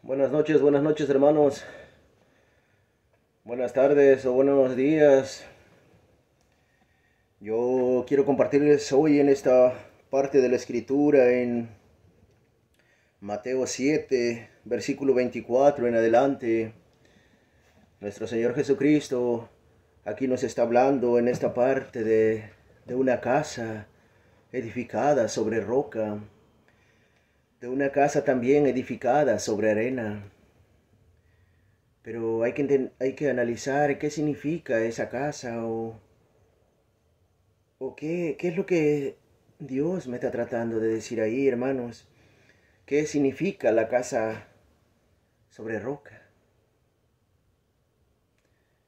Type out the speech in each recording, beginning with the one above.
Buenas noches hermanos, buenas tardes o buenos días. Yo quiero compartirles hoy en esta parte de la escritura en Mateo 7, versículo 24 en adelante. Nuestro Señor Jesucristo aquí nos está hablando en esta parte de una casa edificada sobre roca, de una casa también edificada sobre arena. Pero hay que analizar qué significa esa casa o qué es lo que Dios me está tratando de decir ahí, hermanos. ¿Qué significa la casa sobre roca?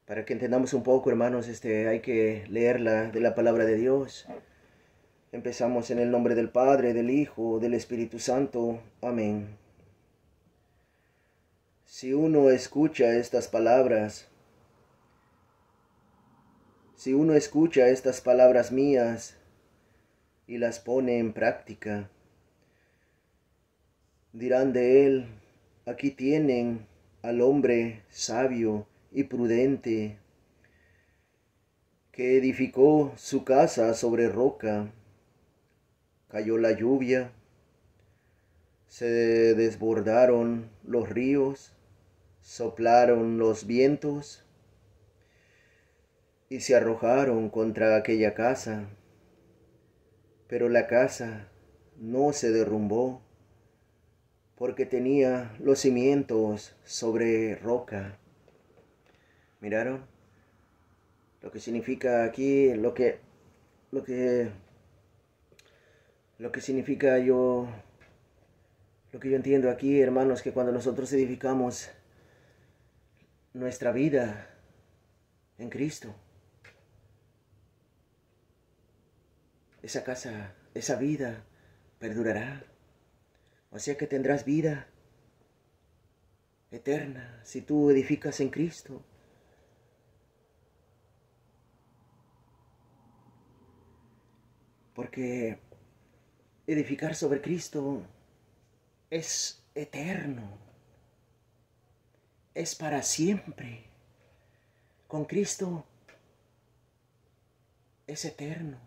Para que entendamos un poco, hermanos, hay que leerla de la palabra de Dios. Empezamos en el nombre del Padre, del Hijo, del Espíritu Santo. Amén. Si uno escucha estas palabras, si uno escucha estas palabras mías y las pone en práctica, dirán de él, aquí tienen al hombre sabio y prudente, que edificó su casa sobre roca. Cayó la lluvia, se desbordaron los ríos, soplaron los vientos y se arrojaron contra aquella casa. Pero la casa no se derrumbó, porque tenía los cimientos sobre roca. ¿Miraron? Lo que significa aquí, lo que, lo que significa lo que yo entiendo aquí, hermanos, que cuando nosotros edificamos nuestra vida en Cristo, esa casa, esa vida perdurará. O sea que tendrás vida eterna si tú edificas en Cristo. Porque edificar sobre Cristo es eterno, es para siempre. Con Cristo es eterno.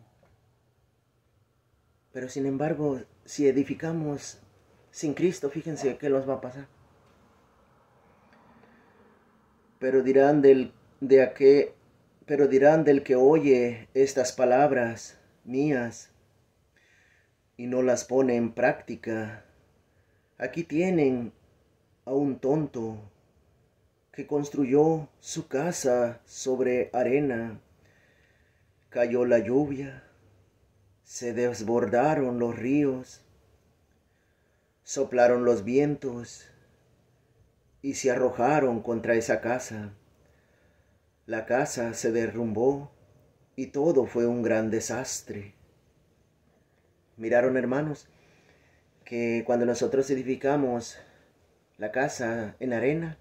Pero sin embargo, si edificamos sin Cristo, fíjense qué nos va a pasar. Pero dirán pero dirán del que oye estas palabras mías y no las pone en práctica. Aquí tienen a un tonto que construyó su casa sobre arena. Cayó la lluvia, se desbordaron los ríos, soplaron los vientos y se arrojaron contra esa casa. La casa se derrumbó y todo fue un gran desastre. Miraron, hermanos, que cuando nosotros edificamos la casa en arena,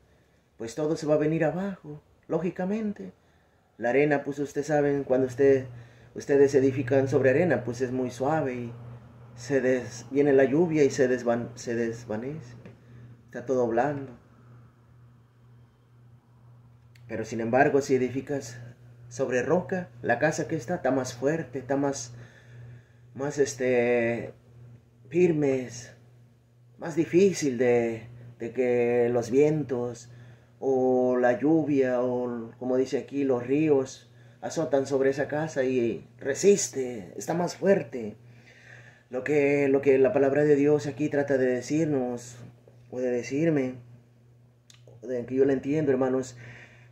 pues todo se va a venir abajo, lógicamente. La arena, pues ustedes saben, cuando ustedes edifican sobre arena, pues es muy suave y viene la lluvia y se desvanece. Está todo blando. Pero sin embargo, si edificas sobre roca, la casa que está más fuerte, está más firmes, más difícil de que los vientos o la lluvia o como dice aquí los ríos azotan sobre esa casa y resiste, está más fuerte. Lo que la palabra de Dios aquí trata de decirnos o de decirme, de que yo lo entiendo, hermanos,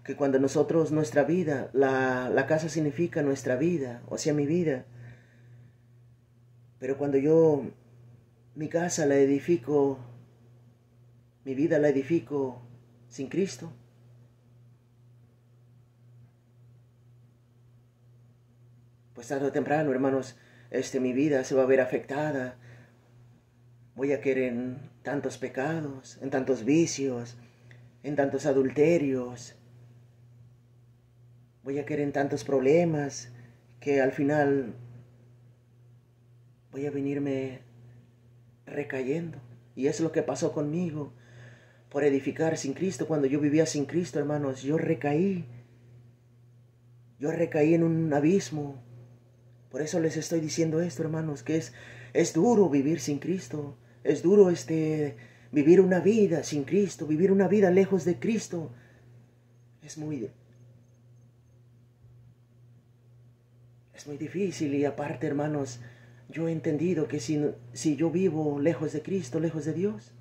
que cuando nosotros nuestra vida, la casa significa nuestra vida, o sea, mi vida. Pero cuando yo mi casa la edifico, mi vida la edifico sin Cristo, pues tarde o temprano, hermanos, mi vida se va a ver afectada. Voy a caer en tantos pecados, en tantos vicios, en tantos adulterios. Voy a caer en tantos problemas que al final voy a venirme recayendo. Y es lo que pasó conmigo. por edificar sin Cristo. Cuando yo vivía sin Cristo, hermanos, yo recaí en un abismo. Por eso les estoy diciendo esto, hermanos, que es duro vivir sin Cristo. Es duro vivir una vida sin Cristo, vivir una vida lejos de Cristo. Es muy difícil, y aparte, hermanos, yo he entendido que si yo vivo lejos de Cristo, lejos de Dios,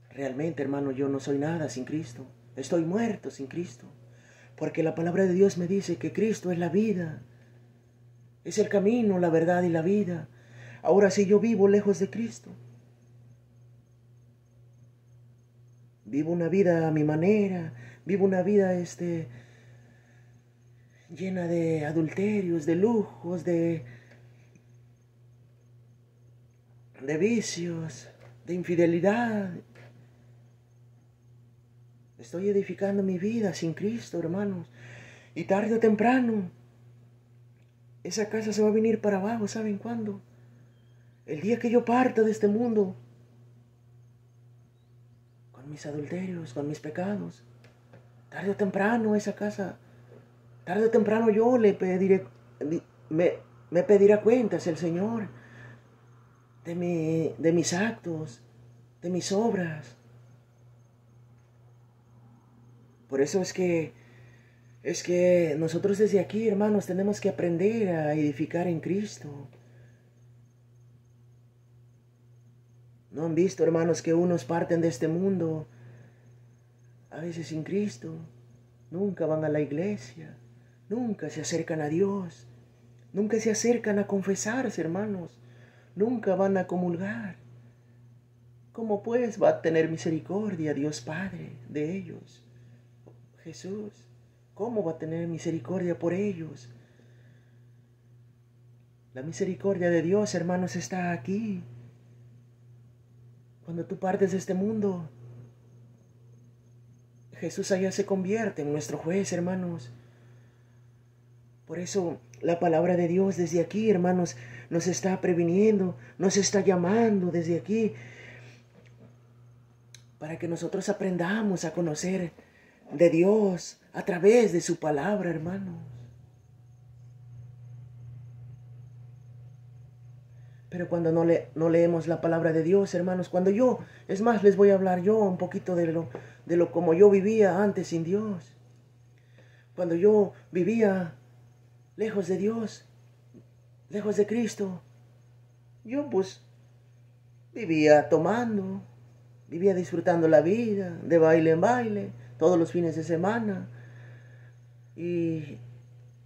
realmente, hermano, yo no soy nada sin Cristo. Estoy muerto sin Cristo. Porque la palabra de Dios me dice que Cristo es la vida. Es el camino, la verdad y la vida. Ahora, si yo vivo lejos de Cristo, vivo una vida a mi manera, vivo una vida llena de adulterios, de lujos, de vicios, de infidelidad. Estoy edificando mi vida sin Cristo, hermanos. Y tarde o temprano, esa casa se va a venir para abajo. ¿Saben cuándo? El día que yo parta de este mundo, con mis adulterios, con mis pecados. Tarde o temprano esa casa, tarde o temprano yo le pediré, me pedirá cuentas el Señor de mis actos, de mis obras. Por eso es que nosotros desde aquí, hermanos, tenemos que aprender a edificar en Cristo. ¿No han visto, hermanos, que unos parten de este mundo a veces sin Cristo? Nunca van a la iglesia, nunca se acercan a Dios, nunca se acercan a confesarse, hermanos, nunca van a comulgar. ¿Cómo pues va a tener misericordia Dios Padre de ellos? Jesús, ¿cómo va a tener misericordia por ellos? La misericordia de Dios, hermanos, está aquí. Cuando tú partes de este mundo, Jesús allá se convierte en nuestro juez, hermanos. Por eso la palabra de Dios desde aquí, hermanos, nos está previniendo, nos está llamando desde aquí, para que nosotros aprendamos a conocer de Dios a través de su palabra, hermanos. Pero cuando no leemos la palabra de Dios, hermanos, es más, les voy a hablar yo un poquito de lo como yo vivía antes sin Dios. Cuando yo vivía lejos de Dios, lejos de Cristo, yo pues vivía tomando, vivía disfrutando la vida, de baile en baile, todos los fines de semana. Y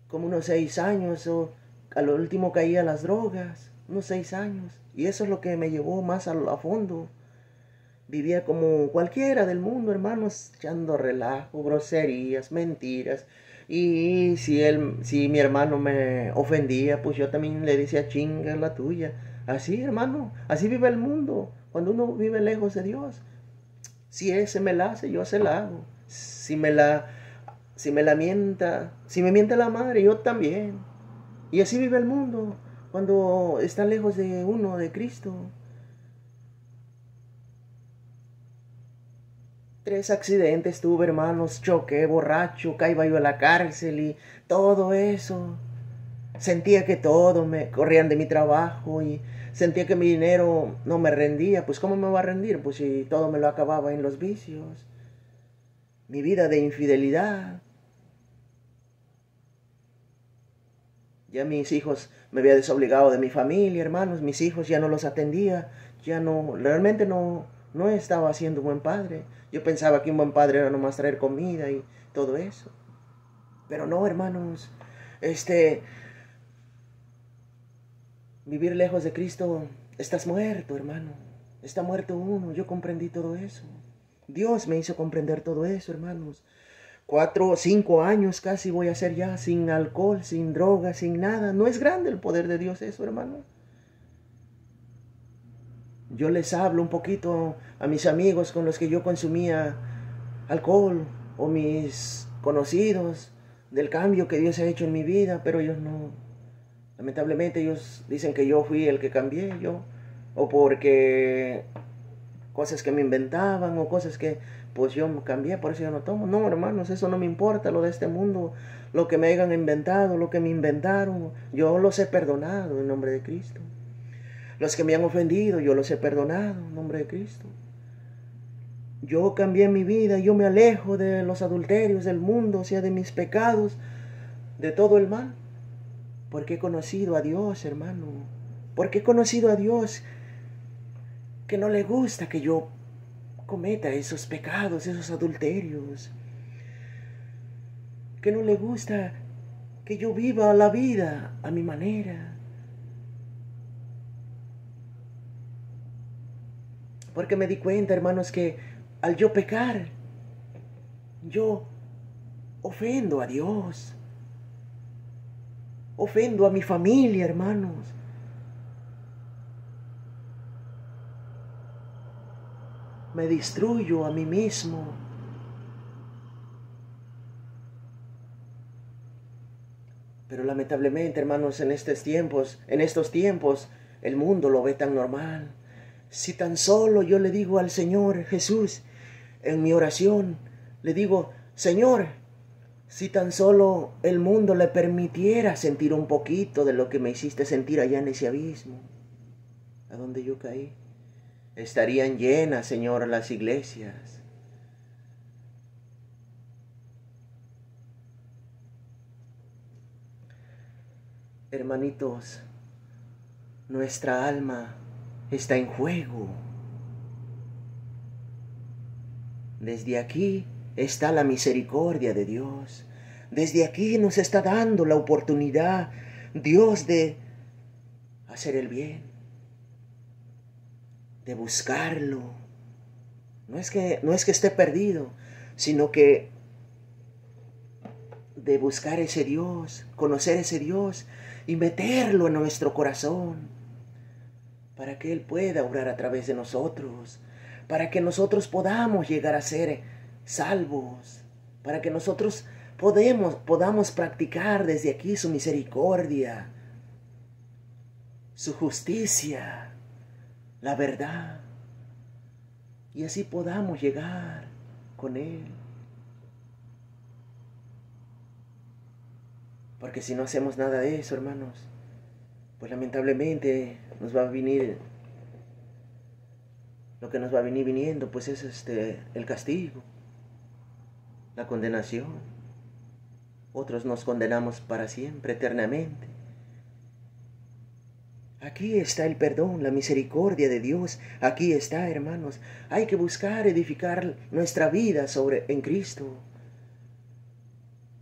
como unos 6 años, o a lo último caí a las drogas, unos 6 años. Y eso es lo que me llevó más a fondo. Vivía como cualquiera del mundo, hermanos, echando relajo, groserías, mentiras. Y si mi hermano me ofendía, pues yo también le decía, chinga la tuya. Así, hermano, así vive el mundo, cuando uno vive lejos de Dios. Si ese me la hace, yo se la hago. Si me miente la madre, yo también. Y así vive el mundo cuando está lejos de uno, de Cristo. 3 accidentes tuve, hermanos, choqué, borracho, caía yo a la cárcel y todo eso. Sentía que todo me corrían de mi trabajo y sentía que mi dinero no me rendía. Pues ¿cómo me va a rendir? Pues si todo me lo acababa en los vicios. Mi vida de infidelidad. Ya mis hijos me había desobligado de mi familia, hermanos. Mis hijos ya no los atendía. Realmente no estaba siendo buen padre. Yo pensaba que un buen padre era nomás traer comida y todo eso. Pero no, hermanos. Vivir lejos de Cristo, estás muerto, hermano. Está muerto uno. Yo comprendí todo eso. Dios me hizo comprender todo eso, hermanos. 4 o 5 años casi voy a hacer ya sin alcohol, sin droga, sin nada. ¿No es grande el poder de Dios eso, hermano? Yo les hablo un poquito a mis amigos con los que yo consumía alcohol, o mis conocidos, del cambio que Dios ha hecho en mi vida, pero ellos no. Lamentablemente ellos dicen que yo fui el que cambié, o porque cosas que me inventaban o cosas que pues yo cambié, por eso yo no tomo. No, hermanos, eso no me importa, lo de este mundo, lo que me hayan inventado, lo que me inventaron, yo los he perdonado en nombre de Cristo. Los que me han ofendido, yo los he perdonado en nombre de Cristo. Yo cambié mi vida, yo me alejo de los adulterios del mundo, o sea, de mis pecados, de todo el mal, porque he conocido a Dios, hermano, porque he conocido a Dios que no le gusta que yo cometa esos pecados, esos adulterios, que no le gusta que yo viva la vida a mi manera. Porque me di cuenta, hermanos, que al yo pecar, yo ofendo a Dios, ofendo a mi familia, hermanos. Me destruyo a mí mismo. Pero lamentablemente, hermanos, en estos tiempos, el mundo lo ve tan normal. Si tan solo yo le digo al Señor Jesús, en mi oración, le digo, Señor, si tan solo el mundo le permitiera sentir un poquito de lo que me hiciste sentir allá en ese abismo, a donde yo caí, estarían llenas, Señor, las iglesias. Hermanitos, nuestra alma está en juego. Desde aquí está la misericordia de Dios. Desde aquí nos está dando la oportunidad Dios de hacer el bien, de buscarlo. No es que esté perdido, sino que de buscar ese Dios, conocer ese Dios y meterlo en nuestro corazón para que Él pueda obrar a través de nosotros, para que nosotros podamos llegar a ser salvos, para que nosotros podamos practicar desde aquí su misericordia, su justicia, la verdad, y así podamos llegar con Él. Porque si no hacemos nada de eso, hermanos, pues lamentablemente nos va a venir, lo que nos va a venir viniendo, pues es el castigo, la condenación. Otros nos condenamos para siempre, eternamente. Aquí está el perdón, la misericordia de Dios. Aquí está, hermanos. Hay que buscar edificar nuestra vida en Cristo.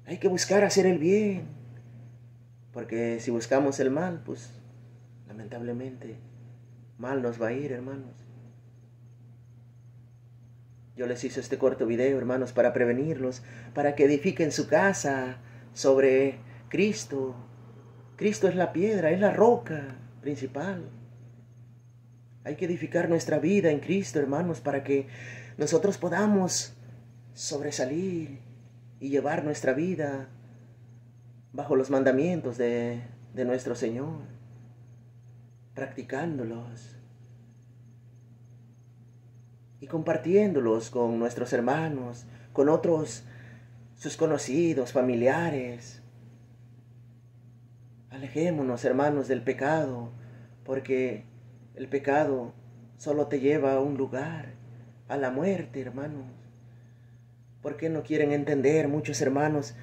Hay que buscar hacer el bien. Porque si buscamos el mal, pues lamentablemente mal nos va a ir, hermanos. Yo les hice este corto video, hermanos, para prevenirlos, para que edifiquen su casa sobre Cristo. Cristo es la piedra, es la roca principal. Hay que edificar nuestra vida en Cristo, hermanos, para que nosotros podamos sobresalir y llevar nuestra vida bajo los mandamientos de nuestro Señor, practicándolos y compartiéndolos con nuestros hermanos, con otros, sus conocidos, familiares. Alejémonos, hermanos, del pecado, porque el pecado solo te lleva a un lugar, a la muerte, hermanos. ¿Por qué no quieren entender muchos hermanos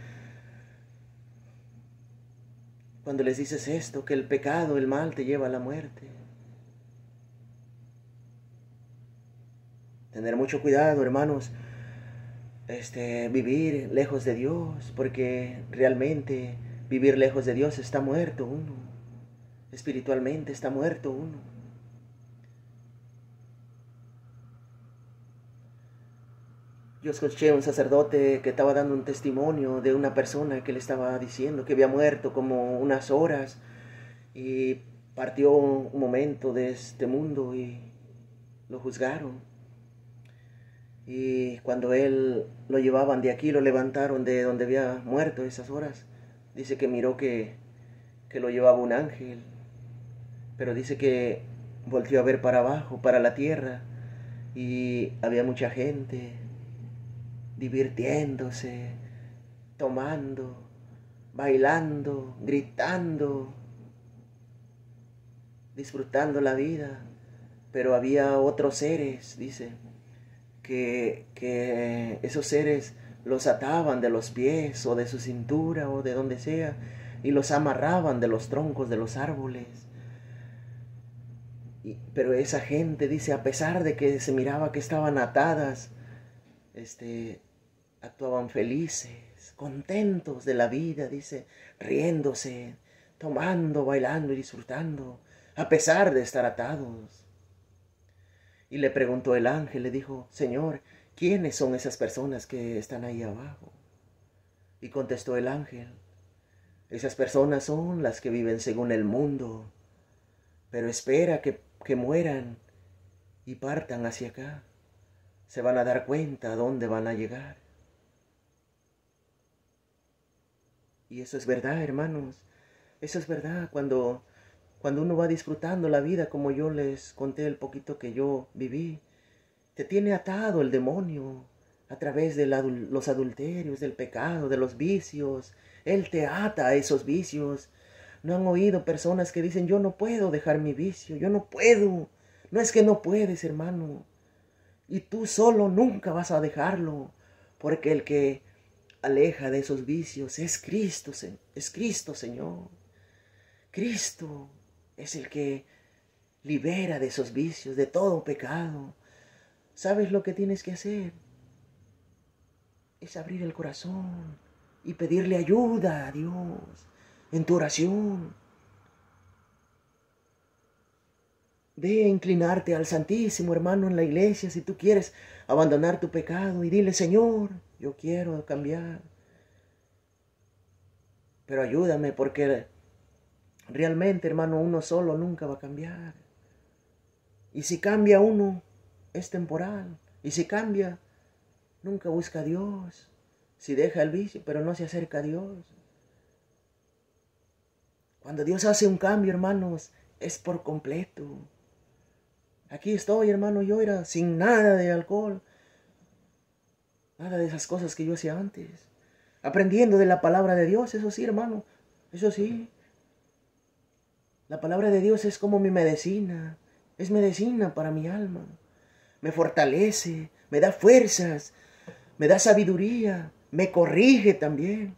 cuando les dices esto, que el pecado, el mal te lleva a la muerte? Tener mucho cuidado, hermanos, vivir lejos de Dios, porque realmente vivir lejos de Dios está muerto uno. Espiritualmente está muerto uno. Yo escuché a un sacerdote que estaba dando un testimonio de una persona que le estaba diciendo que había muerto como unas horas y partió un momento de este mundo y lo juzgaron. Y cuando él lo llevaban de aquí, lo levantaron de donde había muerto esas horas, dice que miró que lo llevaba un ángel, pero dice que volteó a ver para abajo, para la tierra, y había mucha gente divirtiéndose, tomando, bailando, gritando, disfrutando la vida. Pero había otros seres, dice, que esos seres los ataban de los pies o de su cintura o de donde sea y los amarraban de los troncos de los árboles. Pero esa gente, dice, a pesar de que se miraba que estaban atadas, actuaban felices, contentos de la vida, dice, riéndose, tomando, bailando y disfrutando, a pesar de estar atados. Y le preguntó el ángel, le dijo, Señor, ¿quiénes son esas personas que están ahí abajo? Y contestó el ángel, esas personas son las que viven según el mundo, pero espera que mueran y partan hacia acá. Se van a dar cuenta a dónde van a llegar. Y eso es verdad, hermanos. Eso es verdad. Cuando uno va disfrutando la vida, como yo les conté el poquito que yo viví, te tiene atado el demonio a través de los adulterios, del pecado, de los vicios. Él te ata a esos vicios. ¿No han oído personas que dicen, yo no puedo dejar mi vicio, yo no puedo? No es que no puedes, hermano. Y tú solo nunca vas a dejarlo, porque el que aleja de esos vicios es Cristo, Señor. Cristo es el que libera de esos vicios, de todo pecado. ¿Sabes lo que tienes que hacer? Es abrir el corazón y pedirle ayuda a Dios en tu oración. Ve a inclinarte al Santísimo, hermano, en la iglesia, si tú quieres abandonar tu pecado, y dile, Señor, yo quiero cambiar. Pero ayúdame, porque realmente, hermano, uno solo nunca va a cambiar. Y si cambia uno, es temporal. Y si cambia, nunca busca a Dios. Si deja el vicio, pero no se acerca a Dios. Cuando Dios hace un cambio, hermanos, es por completo. Aquí estoy, hermano, yo era sin nada de alcohol. Nada de esas cosas que yo hacía antes. Aprendiendo de la palabra de Dios, eso sí, hermano. Eso sí. La palabra de Dios es como mi medicina. Es medicina para mi alma. Me fortalece, me da fuerzas, me da sabiduría, me corrige también.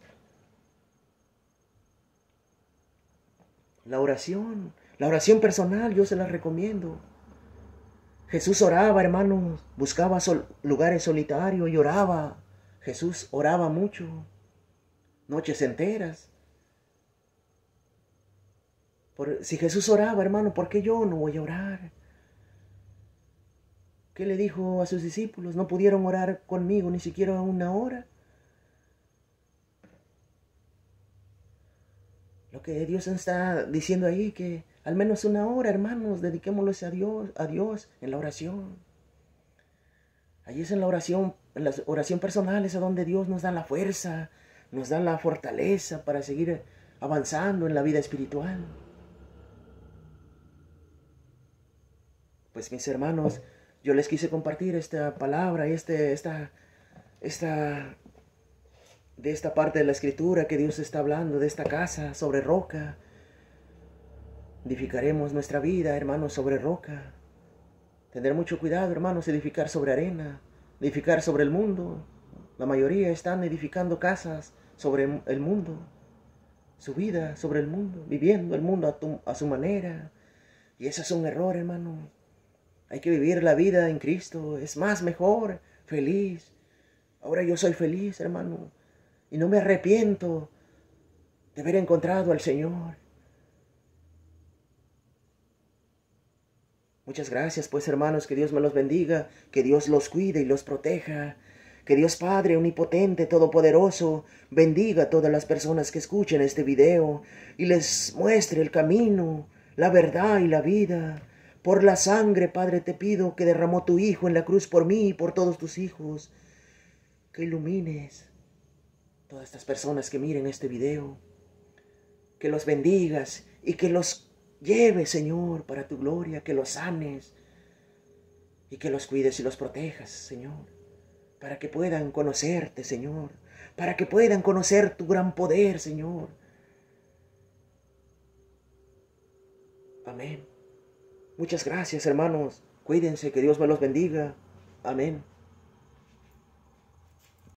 La oración personal, yo se la recomiendo. Jesús oraba, hermanos, buscaba lugares solitarios y oraba. Jesús oraba mucho, noches enteras. Si Jesús oraba, hermano, ¿por qué yo no voy a orar? ¿Qué le dijo a sus discípulos? No pudieron orar conmigo ni siquiera una hora. Lo que Dios está diciendo ahí, que al menos una hora, hermanos, dediquémoslos a Dios en la oración. Allí es en la oración personal, es a donde Dios nos da la fuerza, nos da la fortaleza para seguir avanzando en la vida espiritual. Pues mis hermanos, yo les quise compartir esta palabra, de esta parte de la Escritura que Dios está hablando, de esta casa sobre roca. Edificaremos nuestra vida, hermanos, sobre roca. Tener mucho cuidado, hermanos, edificar sobre arena, edificar sobre el mundo. La mayoría están edificando casas sobre el mundo, su vida sobre el mundo, viviendo el mundo a su manera. Y eso es un error, hermano. Hay que vivir la vida en Cristo. Es más, mejor, feliz. Ahora yo soy feliz, hermano. Y no me arrepiento de haber encontrado al Señor. Muchas gracias, pues, hermanos. Que Dios me los bendiga. Que Dios los cuide y los proteja. Que Dios Padre Omnipotente, Todopoderoso, bendiga a todas las personas que escuchen este video y les muestre el camino, la verdad y la vida. Por la sangre, Padre, te pido que derramó tu Hijo en la cruz por mí y por todos tus hijos. Que ilumines todas estas personas que miren este video. Que los bendigas y que los lleves, Señor, para tu gloria. Que los sanes. y que los cuides y los protejas, Señor, para que puedan conocerte, Señor, para que puedan conocer tu gran poder, Señor. Amén. Muchas gracias, hermanos. Cuídense, que Dios me los bendiga. Amén.